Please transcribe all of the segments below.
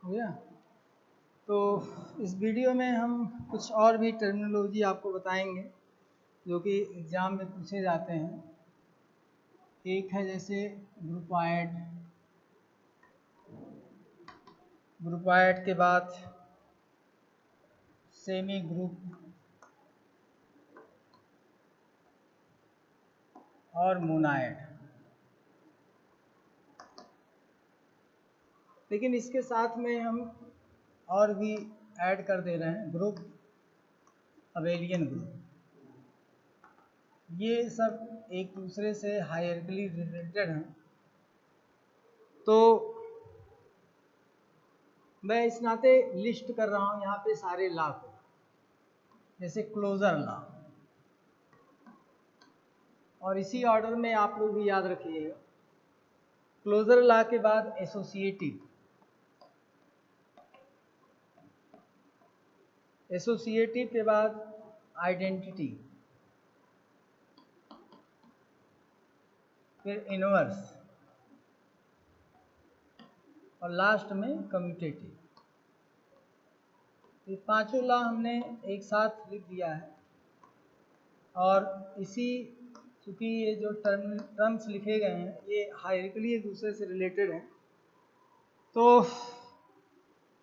हो गया। तो इस वीडियो में हम कुछ और भी टर्मिनोलॉजी आपको बताएंगे जो कि एग्ज़ाम में पूछे जाते हैं। एक है जैसे ग्रुपायड के बाद सेमी ग्रुप और मोनायड। लेकिन इसके साथ में हम और भी ऐड कर दे रहे हैं ग्रुप, अबेलियन ग्रुप। ये सब एक दूसरे से हायरार्किकली रिलेटेड हैं। तो मैं इस नाते लिस्ट कर रहा हूँ यहाँ पे सारे लॉ को, जैसे क्लोजर लॉ, और इसी ऑर्डर में आप लोग भी याद रखिएगा। क्लोजर लॉ के बाद एसोसिएटिव के बाद आइडेंटिटी, फिर इनवर्स और लास्ट में कम्यूटेटिव। ये पांचों लॉ हमने एक साथ लिख दिया है। और इसी चूँकि ये जो टर्म्स लिखे गए हैं ये हायरार्किकली एक दूसरे से रिलेटेड हैं। तो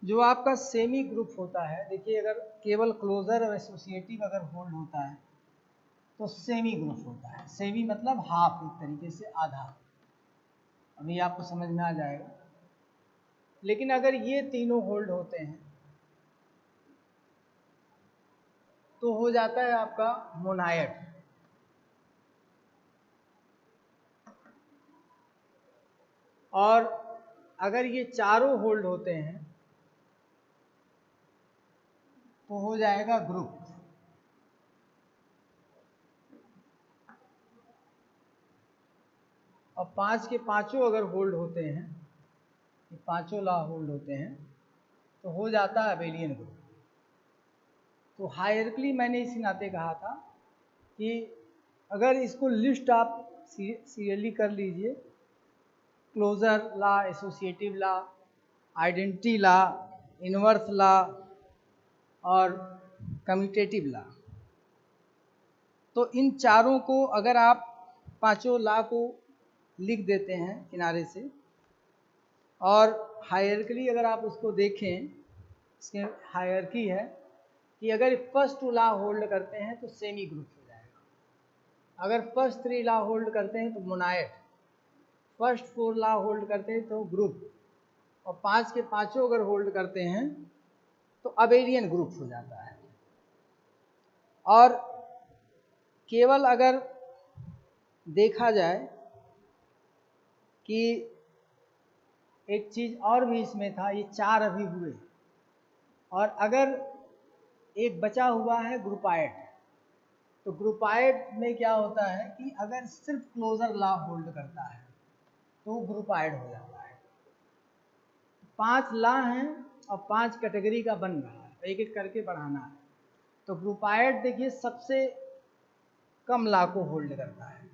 जो आपका सेमी ग्रुप होता है, देखिए अगर केवल क्लोजर और एसोसिएटिव अगर होल्ड होता है तो सेमी ग्रुप होता है। सेमी मतलब हाफ, एक तरीके से आधा। अभी आपको समझ में आ जाएगा। लेकिन अगर ये तीनों होल्ड होते हैं तो हो जाता है आपका मोनायड। और अगर ये चारों होल्ड होते हैं तो हो जाएगा ग्रुप। और पांच के पांचों अगर होल्ड होते हैं, ये पांचों लॉ होल्ड होते हैं तो हो जाता है अबेलियन ग्रुप। तो हायरार्किकली मैंने इसी नाते कहा था कि अगर इसको लिस्ट आप सीरियली कर लीजिए, closure law, associative law, identity law, inverse law और कम्यूटेटिव लॉ, तो इन चारों को अगर आप पांचों लॉ को लिख देते हैं किनारे से, और हायरार्किकली अगर आप उसको देखें, इसके हायरार्की है कि अगर फर्स्ट टू लॉ होल्ड करते हैं तो सेमी ग्रुप हो जाएगा। अगर फर्स्ट थ्री लॉ होल्ड करते हैं तो मोनायड, फर्स्ट फोर लॉ होल्ड करते हैं तो ग्रुप, और पांच के पांचों अगर होल्ड करते हैं तो अबेलियन ग्रुप हो जाता है। और केवल अगर देखा जाए कि एक चीज़ और भी इसमें था, ये चार अभी हुए और अगर एक बचा हुआ है ग्रुपायड, तो ग्रुपायड में क्या होता है कि अगर सिर्फ क्लोजर लॉ होल्ड करता है तो ग्रुपायड हो जाता है। पांच लॉ हैं और पांच कैटेगरी का बन रहा है, एक एक करके बढ़ाना है। तो ग्रुपायड देखिए सबसे कम लॉ को होल्ड करता है।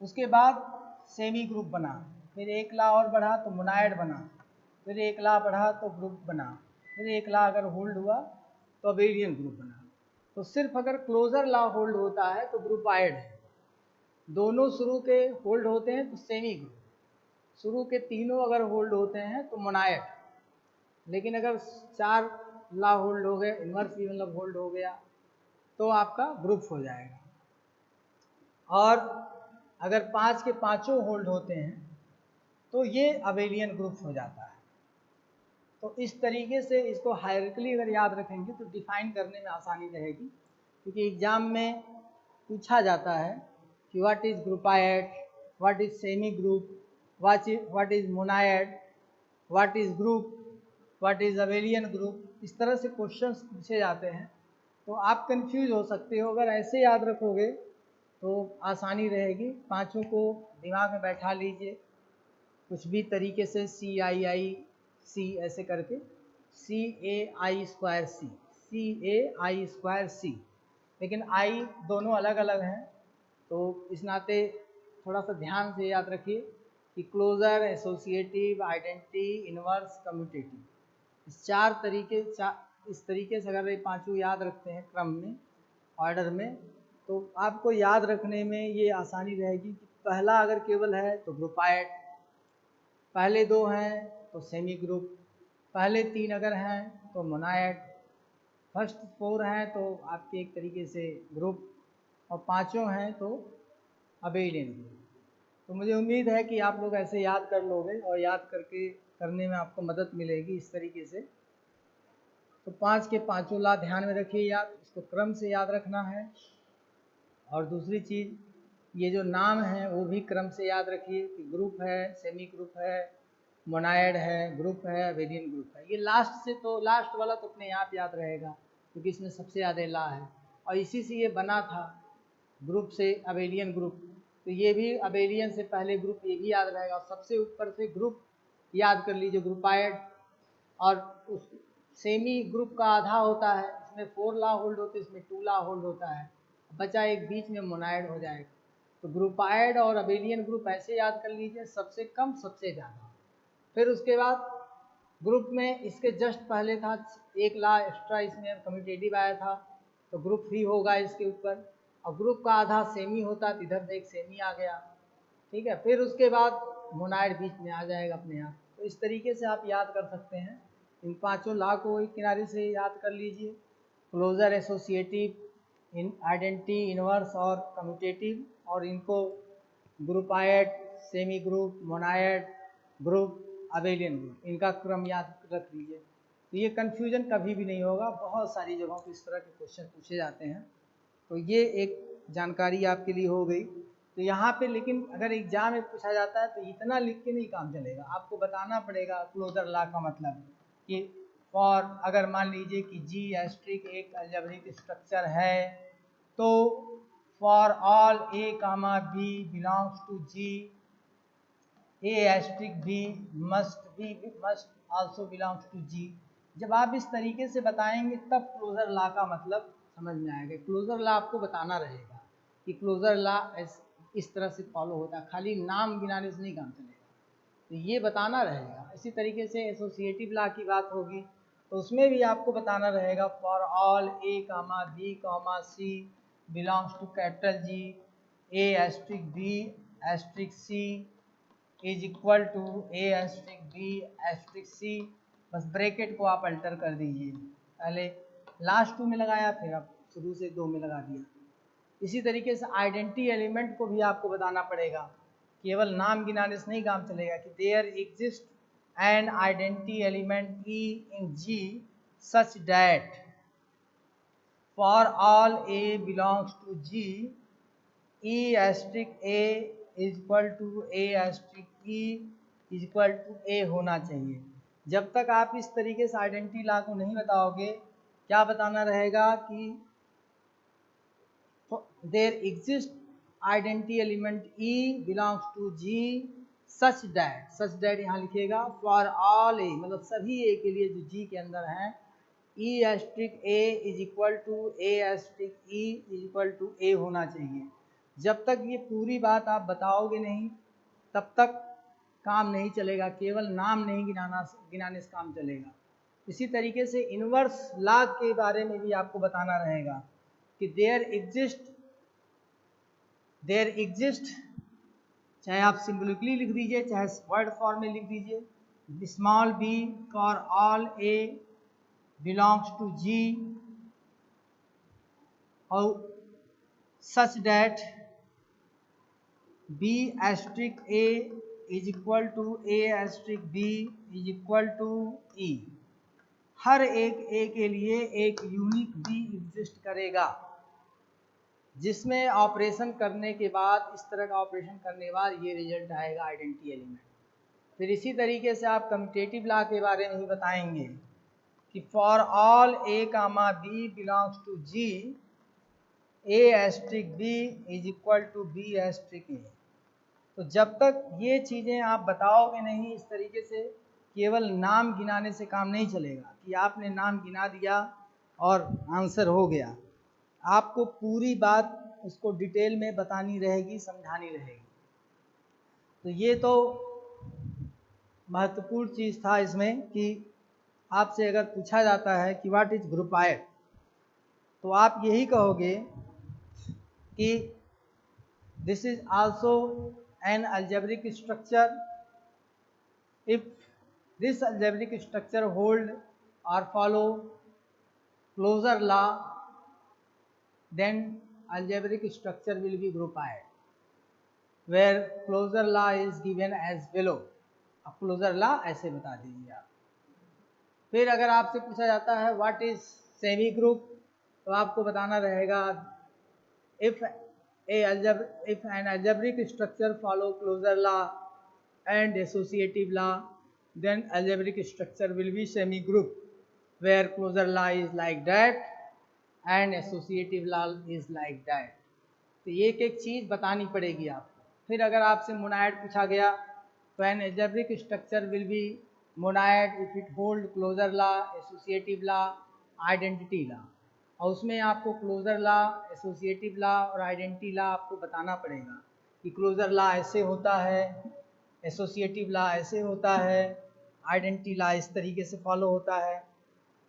उसके बाद सेमी ग्रुप बना, फिर एक लॉ और बढ़ा तो मोनायड बना, फिर एक लॉ बढ़ा तो ग्रुप बना, फिर एक लॉ अगर होल्ड हुआ तो अबेलियन ग्रुप बना। तो सिर्फ अगर क्लोजर लॉ होल्ड होता है तो ग्रुपायड है, दोनों शुरू के होल्ड होते हैं तो सेमी ग्रुप, शुरू के तीनों अगर होल्ड होते हैं तो मोनायड, लेकिन अगर चार लॉ होल्ड हो गए, इनवर्स भी मतलब होल्ड हो गया, तो आपका ग्रुप हो जाएगा। और अगर पांच के पांचों होल्ड होते हैं तो ये अबेलियन ग्रुप हो जाता है। तो इस तरीके से इसको हायरार्किकली अगर याद रखेंगे तो डिफाइन करने में आसानी रहेगी, क्योंकि एग्जाम में पूछा जाता है कि what is groupoid, what is semi group, what is monoid, what is group, what is abelian group. इस तरह से क्वेश्चंस पूछे जाते हैं तो आप कंफ्यूज हो सकते हो। अगर ऐसे याद रखोगे तो आसानी रहेगी। पांचों को दिमाग में बैठा लीजिए कुछ भी तरीके से, CII ऐसे करके, CAI²C, लेकिन आई दोनों अलग अलग हैं। तो इस नाते थोड़ा सा ध्यान से याद रखिए कि closure, associative, identity, inverse, commutative, इस तरीके से अगर ये पांचों याद रखते हैं क्रम में, ऑर्डर में, तो आपको याद रखने में ये आसानी रहेगी कि पहला अगर केवल है तो ग्रुपाइड, पहले दो हैं तो सेमी ग्रुप, पहले तीन अगर हैं तो मोनाइड, फर्स्ट फोर हैं तो आपके एक तरीके से ग्रुप, और पांचों हैं तो अबेलियन ग्रुप। तो मुझे उम्मीद है कि आप लोग ऐसे याद कर लोगे और याद करने में आपको मदद मिलेगी इस तरीके से। तो पांच के पांचों ला ध्यान में रखिए, याद इसको क्रम से याद रखना है। और दूसरी चीज़, ये जो नाम है वो भी क्रम से याद रखिए कि ग्रुप है, सेमी ग्रुप है, मोनाइड है, ग्रुप है, अबेलियन ग्रुप है। ये लास्ट वाला तो अपने आप याद रहेगा क्योंकि इसमें सबसे ज़्यादा ला है और इसी से ये बना था, ग्रुप से अबेलियन ग्रुप। तो ये भी अबेलियन से पहले ग्रुप, ये भी याद रहेगा। सबसे ऊपर से ग्रुप याद कर लीजिए, ग्रुपाइड। और उस सेमी ग्रुप का आधा होता है, इसमें 4 ला होल्ड होते हैं, इसमें 2 ला होल्ड होता है, बचा एक बीच में मोनाइड हो जाएगा। तो ग्रुपाइड और अबेलियन ग्रुप ऐसे याद कर लीजिए, सबसे कम सबसे ज़्यादा। फिर उसके बाद ग्रुप में इसके जस्ट पहले था एक ला एक्स्ट्रा, इसमें कम्यूटेटिव आया था तो ग्रुप 3 होगा इसके ऊपर। और ग्रुप का आधा सेमी होता है तो इधर से एक सेमी आ गया, ठीक है। फिर उसके बाद मोनाइड बीच में आ जाएगा अपने आप। तो इस तरीके से आप याद कर सकते हैं। इन पांचों ला को एक किनारे से याद कर लीजिए, क्लोजर, एसोसिएटिव, इन आइडेंटिटी, इनवर्स और कम्यूटेटिव। और इनको groupoid, semi group, monoid, group, abelian group, इनका क्रम याद रख लीजिए। तो ये कन्फ्यूजन कभी भी नहीं होगा। बहुत सारी जगहों पर इस तरह के क्वेश्चन पूछे जाते हैं। तो ये एक जानकारी आपके लिए हो गई। तो यहाँ पे लेकिन अगर एग्जाम में पूछा जाता है तो इतना लिख के नहीं काम चलेगा, आपको बताना पड़ेगा क्लोजर ला का मतलब कि फॉर, अगर मान लीजिए कि जी एस्ट्रिक एक अलजेब्रिक स्ट्रक्चर है तो for all a comma b belongs to G, a asterisk b must also belongs to G. जब आप इस तरीके से बताएंगे तब क्लोजर ला का मतलब समझ में आएगा। क्लोजर ला आपको बताना रहेगा कि क्लोजर ला इस तरह से फॉलो होता है, खाली नाम गिनाने से नहीं काम चलेगा, तो ये बताना रहेगा। इसी तरीके से एसोसिएटिव ला की बात होगी तो उसमें भी आपको बताना रहेगा for all a comma b comma c belongs to capital G, a asterisk b asterisk c is equal to a asterisk b asterisk c. बस ब्रैकेट को आप अल्टर कर दीजिए, पहले लास्ट 2 में लगाया, फिर आप शुरू से 2 में लगा दिया। इसी तरीके से आइडेंटिटी एलिमेंट को भी आपको बताना पड़ेगा, केवल नाम गिनाने से नहीं काम चलेगा कि there exist an identity element e in G such that for all a belongs to G e asterisk a is equal to a asterisk e is equal to a होना चाहिए। जब तक आप इस तरीके से आइडेंटिटी ला को नहीं बताओगे, क्या बताना रहेगा कि there exist identity element E belongs to G such that यहाँ लिखिएगा फॉर ऑल ए, मतलब सभी ए के लिए जो जी के अंदर हैं, e asterisk a is equal to a asterisk e is equal to a होना चाहिए। जब तक ये पूरी बात आप बताओगे नहीं तब तक काम नहीं चलेगा, केवल नाम नहीं गिनाने से काम चलेगा। इसी तरीके से इनवर्स लॉग के बारे में भी आपको बताना रहेगा कि देयर एग्जिस्ट, चाहे आप सिंबलिकली लिख दीजिए चाहे वर्ड फॉर्म में लिख दीजिए, small b for all a belongs to G और such that b asterisk a is equal to a asterisk b is equal to e. हर एक ए के लिए एक यूनिक बी एग्जिस्ट करेगा जिसमें ऑपरेशन करने के बाद, इस तरह का ऑपरेशन करने के बाद ये रिजल्ट आएगा आइडेंटिटी एलिमेंट। फिर इसी तरीके से आप कम्यूटेटिव लॉ के बारे में ही बताएंगे कि for all a comma b belongs to G a asterisk b is equal to b asterisk a. तो जब तक ये चीज़ें आप बताओगे नहीं इस तरीके से, केवल नाम गिनाने से काम नहीं चलेगा कि आपने नाम गिना दिया और आंसर हो गया। आपको पूरी बात उसको डिटेल में बतानी रहेगी, समझानी रहेगी। तो ये तो महत्वपूर्ण चीज़ था इसमें कि आपसे अगर पूछा जाता है कि व्हाट इज ग्रुपायड, तो आप यही कहोगे कि this is also an algebraic structure if this algebraic structure hold or follow closure law, then algebraic structure will be grouped, where closure law is given as below. अब क्लोजर लॉ ऐसे बता दीजिए आप। फिर अगर आपसे पूछा जाता है व्हाट इज सेमी ग्रुप, तो आपको बताना रहेगा if an algebraic structure follow closure law and associative law, then algebraic structure will be semi group, where closure law is like that and associative law is like that. तो ये एक चीज़ बतानी पड़ेगी आपको। फिर अगर आपसे मोनाइड पूछा गया तो N algebraic structure will be monoid if it hold closure law, associative law, identity law, और उसमें आपको क्लोजर लॉ, एसोसिएटिव लॉ और आइडेंटिटी लॉ आपको बताना पड़ेगा कि क्लोजर लॉ ऐसे होता है, एसोसिएटिव लॉ ऐसे होता है, आइडेंटिटी लॉ इस तरीके से फॉलो होता है,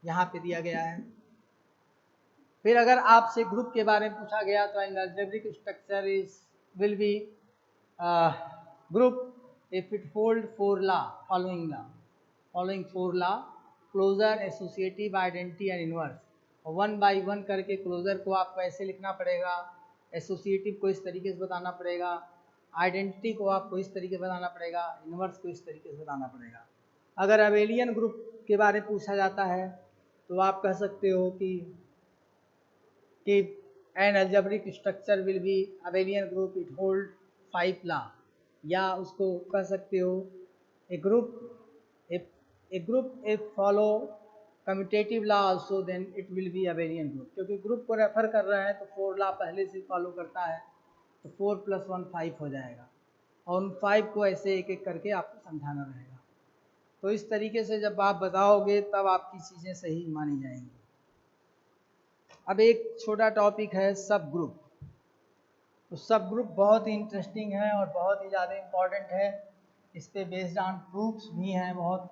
यहाँ पे दिया गया है। फिर अगर आपसे ग्रुप के बारे में पूछा गया तो an algebraic structure is will be group if it hold four law, following four law, closure, associative, identity and inverse. और वन बाय वन करके क्लोजर को आपको ऐसे लिखना पड़ेगा, एसोसिएटिव को इस तरीके से बताना पड़ेगा, आइडेंटिटी को आपको इस तरीके से बताना पड़ेगा, इनवर्स को इस तरीके से बताना पड़ेगा। अगर अबेलियन ग्रुप के बारे में पूछा जाता है तो आप कह सकते हो कि an algebraic structure will be abelian group it hold 5 law, या उसको कह सकते हो a group if follow commutative law also then it will be abelian group, क्योंकि ग्रुप को रेफर कर रहे हैं तो 4 लॉ पहले से फॉलो करता है, तो 4 + 1 5 हो जाएगा, और उन 5 को ऐसे एक एक करके आपको समझाना रहेगा। तो इस तरीके से जब आप बताओगे तब आपकी चीज़ें सही मानी जाएंगी। अब एक छोटा टॉपिक है सब ग्रुप। तो सब ग्रुप बहुत ही इंटरेस्टिंग है और बहुत ही ज़्यादा इम्पॉर्टेंट है। इस पे बेस्ड ऑन प्रूफ्स भी हैं, बहुत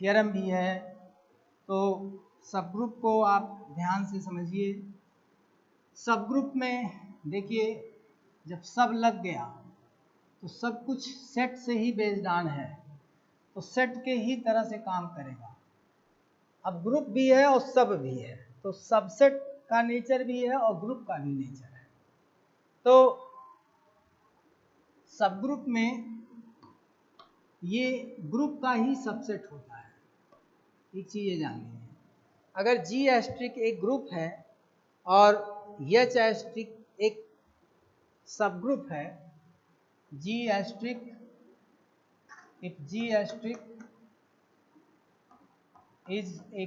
थियरम भी है। तो सब ग्रुप को आप ध्यान से समझिए। सब ग्रुप में देखिए, जब सब लग गया तो सब कुछ सेट से ही बेस्ड ऑन है, तो सेट के ही तरह से काम करेगा। अब ग्रुप भी है और सब भी है, तो सबसेट का नेचर भी है और ग्रुप का भी नेचर है। तो सब ग्रुप में ये ग्रुप का ही सबसेट होता है। एक चीज़ ये जाननी है, अगर जी एस्ट्रिक एक ग्रुप है और एच एस्ट्रिक एक सब ग्रुप है, G asterisk, if G asterisk is a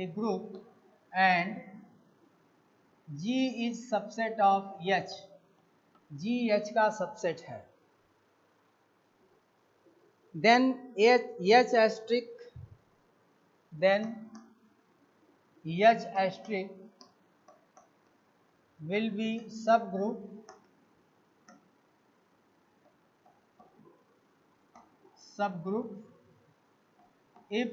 group and G is subset of H, G H का सबसेट है, then H asterisk will be subgroup if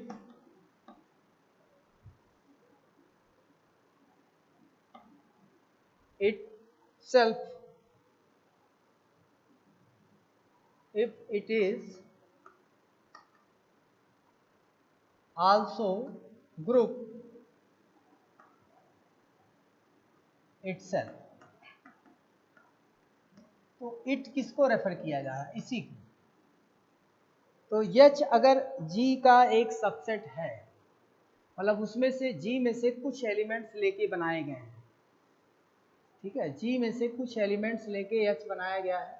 it is also group itself। तो it किसको refer किया जा रहा है? इसी को। तो H अगर G का एक सबसेट है, मतलब उसमें से G में से कुछ एलिमेंट्स लेके बनाए गए हैं, ठीक है, G में से कुछ एलिमेंट्स लेके H बनाया गया है,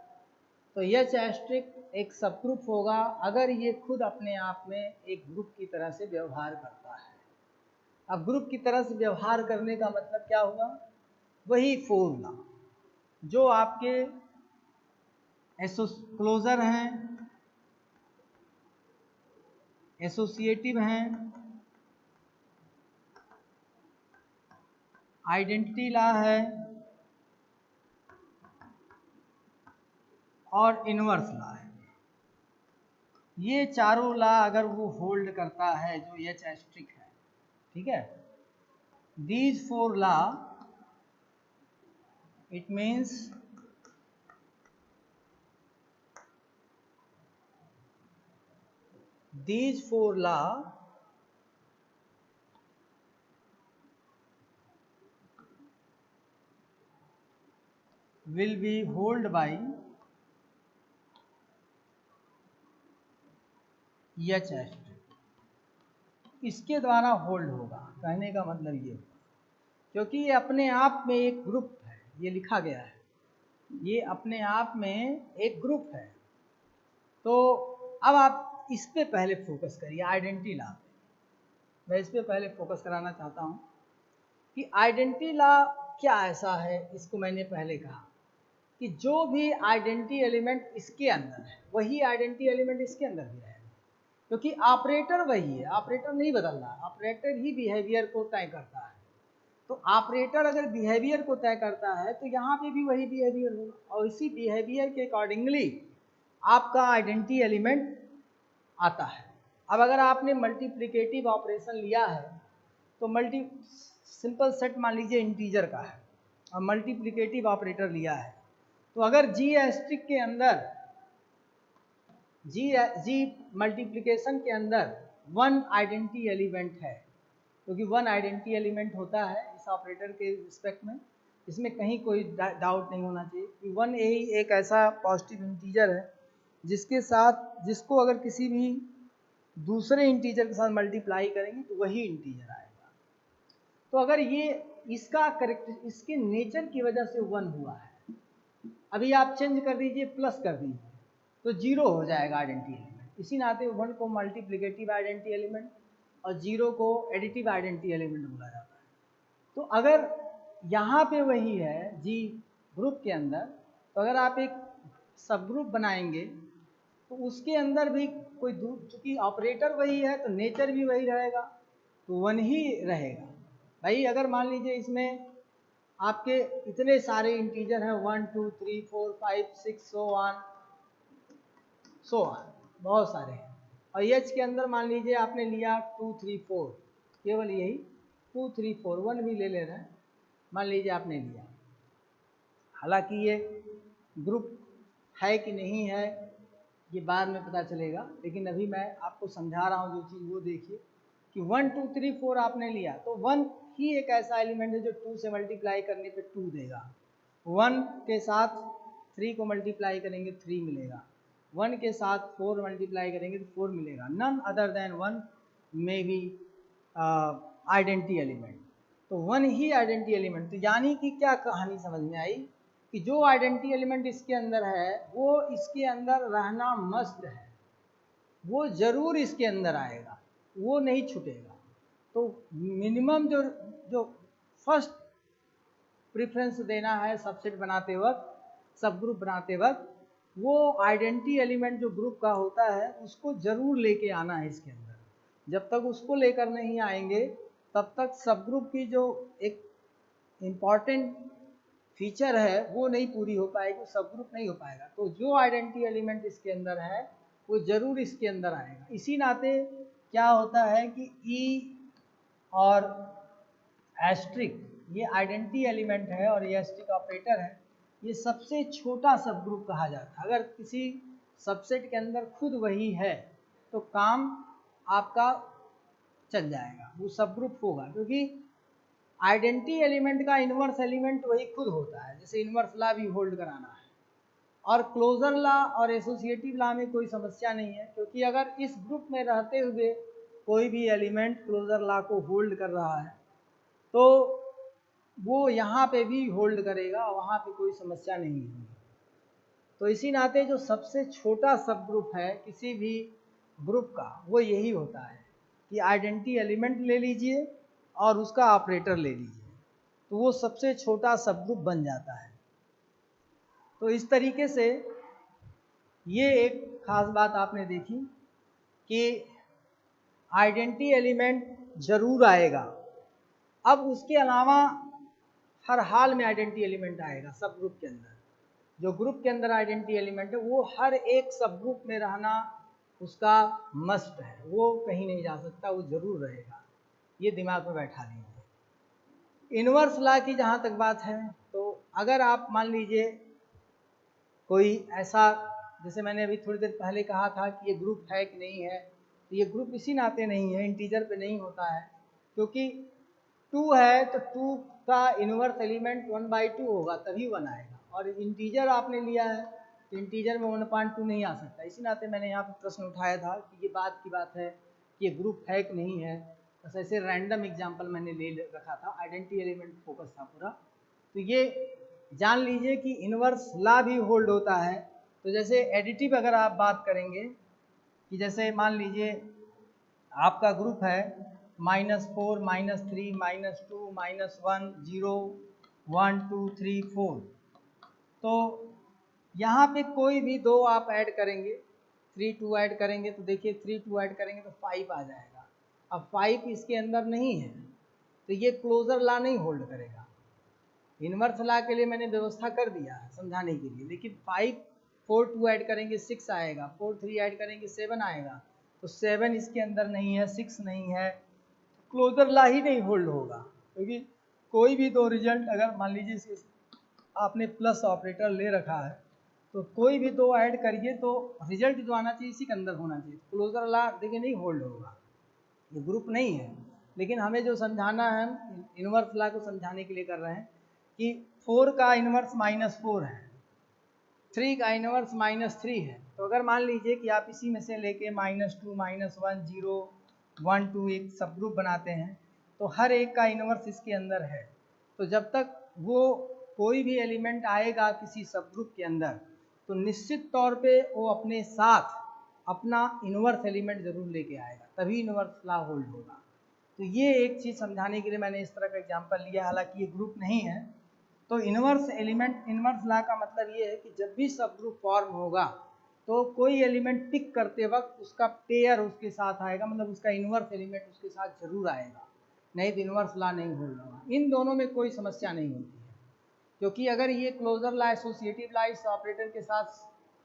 तो H एस्ट्रिक एक सब ग्रुप होगा अगर ये खुद अपने आप में एक ग्रुप की तरह से व्यवहार करता है। अब ग्रुप की तरह से व्यवहार करने का मतलब क्या हुआ? वही फॉर्मूला जो आपके क्लोजर हैं, एसोसिएटिव हैं, आइडेंटिटी लॉ है और इनवर्स लॉ है। ये चारों ला अगर वो होल्ड करता है जो एच एस्ट्रिक है, ठीक है, these four law, it means these four law will be held by H asterisk, इसके द्वारा होल्ड होगा। कहने का मतलब ये होगा क्योंकि ये अपने आप में एक ग्रुप है, ये लिखा गया है, ये अपने आप में एक ग्रुप है। तो अब आप इस पे पहले फोकस करिए, आइडेंटिटी लॉ पे। मैं इस पे पहले फोकस कराना चाहता हूँ कि आइडेंटिटी लॉ क्या ऐसा है। इसको मैंने पहले कहा कि जो भी आइडेंटिटी एलिमेंट इसके अंदर है वही आइडेंटिटी एलिमेंट इसके अंदर भी रहेगा, क्योंकि ऑपरेटर वही है, ऑपरेटर नहीं बदल रहा, ऑपरेटर ही बिहेवियर को तय करता है। तो ऑपरेटर अगर बिहेवियर को तय करता है तो यहाँ पे भी वही बिहेवियर होगा और इसी बिहेवियर के अकॉर्डिंगली आपका आइडेंटिटी एलिमेंट आता है। अब अगर आपने मल्टीप्लिकेटिव ऑपरेशन लिया है तो सिंपल सेट मान लीजिए इंटीजर का है और मल्टीप्लिकेटिव ऑपरेटर लिया है, तो अगर जी एस्ट्रिक के अंदर जी मल्टीप्लिकेशन के अंदर वन आइडेंटिटी एलिमेंट है, क्योंकि वन आइडेंटिटी एलिमेंट होता है इस ऑपरेटर के रिस्पेक्ट में, इसमें कहीं कोई डाउट नहीं होना चाहिए कि वन ही एक ऐसा पॉजिटिव इंटीजर है जिसको अगर किसी भी दूसरे इंटीजर के साथ मल्टीप्लाई करेंगे तो वही इंटीजर आएगा। तो अगर ये इसका करेक्टर इसके नेचर की वजह से वन हुआ है, अभी आप चेंज कर दीजिए, प्लस कर दीजिए तो जीरो हो जाएगा आइडेंटिटी एलिमेंट। इसी नाते वन को मल्टीप्लिकेटिव आइडेंटिटी एलिमेंट और जीरो को एडिटिव आइडेंटिटी एलिमेंट बोला जाता है। तो अगर यहाँ पे वही है जी ग्रुप के अंदर, तो अगर आप एक सब ग्रुप बनाएंगे तो उसके अंदर भी कोई चूंकि ऑपरेटर वही है तो नेचर भी वही रहेगा, तो वन ही रहेगा। भाई अगर मान लीजिए इसमें आपके इतने सारे इंटीजर हैं 1 2 3 4 5 6 सो ऑन बहुत सारे हैं, और एच के अंदर मान लीजिए आपने लिया 2 3 4, केवल यही 2 3 4, 1 भी ले रहे हैं, मान लीजिए आपने लिया। हालांकि ये ग्रुप है कि नहीं है ये बाद में पता चलेगा, लेकिन अभी मैं आपको समझा रहा हूँ जो चीज़ वो देखिए कि 1 2 3 4 आपने लिया तो 1 ही एक ऐसा एलिमेंट है जो 2 से मल्टीप्लाई करने पे 2 देगा, 1 के साथ 3 को मल्टीप्लाई करेंगे 3 मिलेगा, 1 के साथ 4 मल्टीप्लाई करेंगे तो 4 मिलेगा। None other than 1 may be identity element, तो 1 ही आइडेंटिटी एलिमेंट। तो यानी कि क्या कहानी समझ में आई कि जो आइडेंटिटी एलिमेंट इसके अंदर है वो इसके अंदर रहना मस्ट है, वो जरूर इसके अंदर आएगा, वो नहीं छूटेगा। तो मिनिमम जो फर्स्ट प्रेफरेंस देना है सबसेट बनाते वक्त, सब ग्रुप बनाते वक्त, वो आइडेंटिटी एलिमेंट जो ग्रुप का होता है उसको जरूर लेके आना है इसके अंदर। जब तक उसको लेकर नहीं आएंगे तब तक सब ग्रुप की जो एक इम्पॉर्टेंट फीचर है वो नहीं पूरी हो पाएगी, सब ग्रुप नहीं हो पाएगा। तो जो आइडेंटिटी एलिमेंट इसके अंदर है वो जरूर इसके अंदर आएगा। इसी नाते क्या होता है कि ई और एस्ट्रिक ये आइडेंटिटी एलिमेंट है और ये एस्ट्रिक ऑपरेटर है, ये सबसे छोटा सब ग्रुप कहा जाता है। अगर किसी सबसेट के अंदर खुद वही है तो काम आपका चल जाएगा, वो सब ग्रुप होगा, क्योंकि आइडेंटिटी एलिमेंट का इन्वर्स एलिमेंट वही खुद होता है, जैसे इन्वर्स लॉ भी होल्ड कराना है। और क्लोजर लॉ और एसोसिएटिव लॉ में कोई समस्या नहीं है, क्योंकि अगर इस ग्रुप में रहते हुए कोई भी एलिमेंट क्लोजर लॉ को होल्ड कर रहा है तो वो यहाँ पे भी होल्ड करेगा, वहाँ पे कोई समस्या नहीं होगी। तो इसी नाते जो सबसे छोटा सब ग्रुप है किसी भी ग्रुप का वो यही होता है कि आइडेंटिटी एलिमेंट ले लीजिए और उसका ऑपरेटर ले लीजिए, तो वो सबसे छोटा सब ग्रुप बन जाता है। तो इस तरीके से ये एक खास बात आपने देखी कि आइडेंटिटी एलिमेंट जरूर आएगा। अब उसके अलावा हर हाल में आइडेंटिटी एलिमेंट आएगा सब ग्रुप के अंदर। जो ग्रुप के अंदर आइडेंटिटी एलिमेंट है वो हर एक सब ग्रुप में रहना उसका मस्ट है, वो कहीं नहीं जा सकता, वो जरूर रहेगा, ये दिमाग में बैठा लीजिए। इनवर्स लॉ की जहाँ तक बात है, तो अगर आप मान लीजिए कोई ऐसा, जैसे मैंने अभी थोड़ी देर पहले कहा था कि ये ग्रुप है कि नहीं है, तो ये ग्रुप इसी नाते नहीं है, इंटीजर पे नहीं होता है, क्योंकि 2 है तो 2 का इनवर्स एलिमेंट 1/2 होगा तभी 1 आएगा, और इंटीजर आपने लिया है तो इंटीजर में 1/2 नहीं आ सकता। इसी नाते मैंने यहाँ पर प्रश्न उठाया था कि ये बात की बात है कि ये ग्रुप है कि नहीं है, बस ऐसे रैंडम एग्जाम्पल मैंने ले रखा था, आइडेंटिटी एलिमेंट फोकस था पूरा। तो ये जान लीजिए कि इनवर्स लॉ भी होल्ड होता है। तो जैसे एडिटिव अगर आप बात करेंगे कि जैसे मान लीजिए आपका ग्रुप है -4 -3 -2 -1 0 1 2 3 4, तो यहाँ पे कोई भी 2 आप ऐड करेंगे, 3 2 ऐड करेंगे तो देखिए 3 2 ऐड करेंगे तो 5 आ जाएगा। अब 5 इसके अंदर नहीं है तो ये क्लोजर लॉ नहीं होल्ड करेगा। इनवर्स लॉ के लिए मैंने व्यवस्था कर दिया है समझाने के लिए, लेकिन 5 4 2 ऐड करेंगे 6 आएगा, 4 3 ऐड करेंगे 7 आएगा, तो 7 इसके अंदर नहीं है, 6 नहीं है, क्लोजर लॉ ही नहीं होल्ड होगा। क्योंकि कोई भी 2 रिजल्ट अगर मान लीजिए आपने प्लस ऑपरेटर ले रखा है, तो कोई भी 2 ऐड करिए तो रिजल्ट जो आना चाहिए इसी के अंदर होना चाहिए, क्लोजर लॉ देखिए नहीं होल्ड होगा, ये ग्रुप नहीं है। लेकिन हमें जो समझाना है, इनवर्स लॉ को समझाने के लिए कर रहे हैं कि 4 का इनवर्स -4 है, 3 का इनवर्स -3 है, तो अगर मान लीजिए कि आप इसी में से लेके -2 -1 0 1 2 एक सब ग्रुप बनाते हैं, तो हर एक का इनवर्स इसके अंदर है, तो जब तक वो कोई भी एलिमेंट आएगा किसी सब ग्रुप के अंदर, तो निश्चित तौर पे वो अपने साथ अपना इनवर्स एलिमेंट जरूर लेके आएगा, तभी इनवर्स लॉ होल्ड होगा। तो ये एक चीज़ समझाने के लिए मैंने इस तरह का एग्जांपल लिया, हालांकि ये ग्रुप नहीं है। तो इनवर्स एलिमेंट, इनवर्स लॉ का मतलब ये है कि जब भी सब ग्रुप फॉर्म होगा तो कोई एलिमेंट पिक करते वक्त उसका पेयर उसके साथ आएगा, मतलब उसका इनवर्स एलिमेंट उसके साथ जरूर आएगा, नहीं तो इनवर्स लॉ नहीं होल्ड होगा। इन दोनों में कोई समस्या नहीं होती है, क्योंकि अगर ये क्लोजर लॉ एसोसिएटिव लॉ इस ऑपरेटर के साथ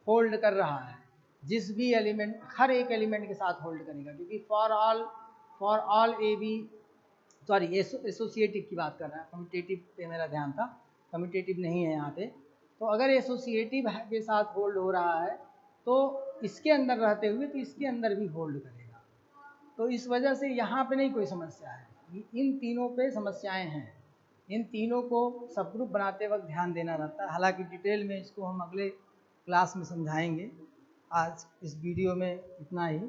होल्ड कर रहा है, जिस भी एलिमेंट, हर एक एलिमेंट के साथ होल्ड करेगा, क्योंकि for all A B, sorry associative की बात कर रहे हैं, कम्यूटेटिव पे मेरा ध्यान था, कम्यूटेटिव नहीं है यहाँ पे। तो अगर एसोसिएटिव के साथ होल्ड हो रहा है तो इसके अंदर रहते हुए तो इसके अंदर भी होल्ड करेगा, तो इस वजह से यहाँ पे नहीं कोई समस्या है। इन तीनों पे समस्याएं हैं, इन तीनों को सब ग्रुप बनाते वक्त ध्यान देना रहता है। हालांकि डिटेल में इसको हम अगले क्लास में समझाएंगे, आज इस वीडियो में इतना ही।